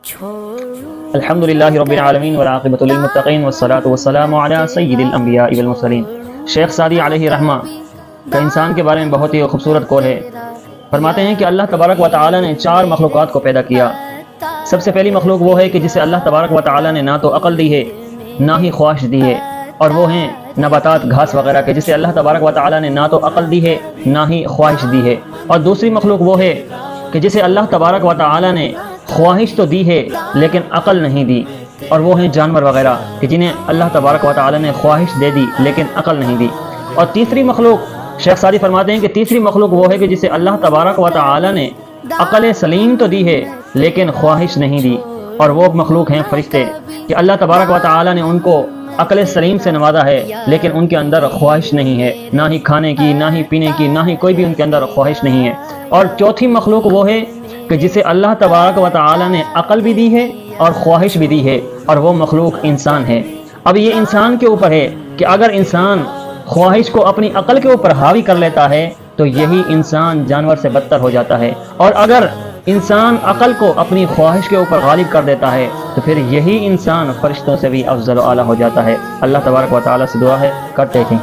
الحمدللہ رب العالمین والعاقبۃ للمتقین والصلاۃ والسلام علی سید الانبیاء والمرسلین۔ شیخ سعدی علیہ رحمہ کا انسان کے بارے میں بہت ہی خوبصورت قول ہے۔ فرماتے ہیں کہ اللہ تبارک و تعالی نے 4 مخلوقات کو پیدا کیا۔ سب سے پہلی مخلوق وہ ہے کہ جسے اللہ تبارک و تعالی نے نہ تو عقل دی ہے نہ ہی خواہش دی ہے، اور وہ ہیں نباتات، گھاس وغیرہ کے، جسے اللہ تبارک و تعالی نے نہ تو عقل دی ہے نہ ہی خواہش دی ہے۔ اور دوسری مخلوق وہ ہے کہ جسے اللہ تبارک و تعالی نے خواہش تو دی ہے لیکن عقل نہیں دی، اور وہ ہیں جانور وغیرہ کہ جنہیں اللہ تبارک و تعالی نے خواہش دے دی لیکن عقل نہیں دی۔ اور تیسری مخلوق، شیخ سعدی فرماتے ہیں کہ تیسری مخلوق وہ ہے کہ جسے اللہ تبارک و تعالی نے عقل سلیم تو دی ہے لیکن خواہش نہیں دی، اور وہ مخلوق ہیں فرشتے کہ اللہ تبارک و تعالی نے ان کو عقل سلیم سے نوازا ہے لیکن ان کے اندر خواہش نہیں ہے، نہ ہی کھانے کی، نہ ہی پینے کی، نہ ہی کوئی بھی ان کے اندر خواہش نہیں ہے۔ اور چوتھی مخلوق وہ ہے کہ جسے اللہ تبارک و تعالی نے عقل بھی دی ہے اور خواہش بھی دی ہے، اور وہ مخلوق انسان ہے۔ اب یہ انسان کے اوپر ہے کہ اگر انسان خواہش کو اپنی عقل کے اوپر حاوی کر لیتا ہے تو یہی انسان جانور سے بدتر ہو جاتا ہے، اور اگر انسان عقل کو اپنی خواہش کے اوپر غالب کر دیتا ہے تو پھر یہی انسان فرشتوں سے بھی افضل و اعلیٰ ہو جاتا ہے۔ اللہ تبارک و تعالی سے دعا ہے کرتے تھیں۔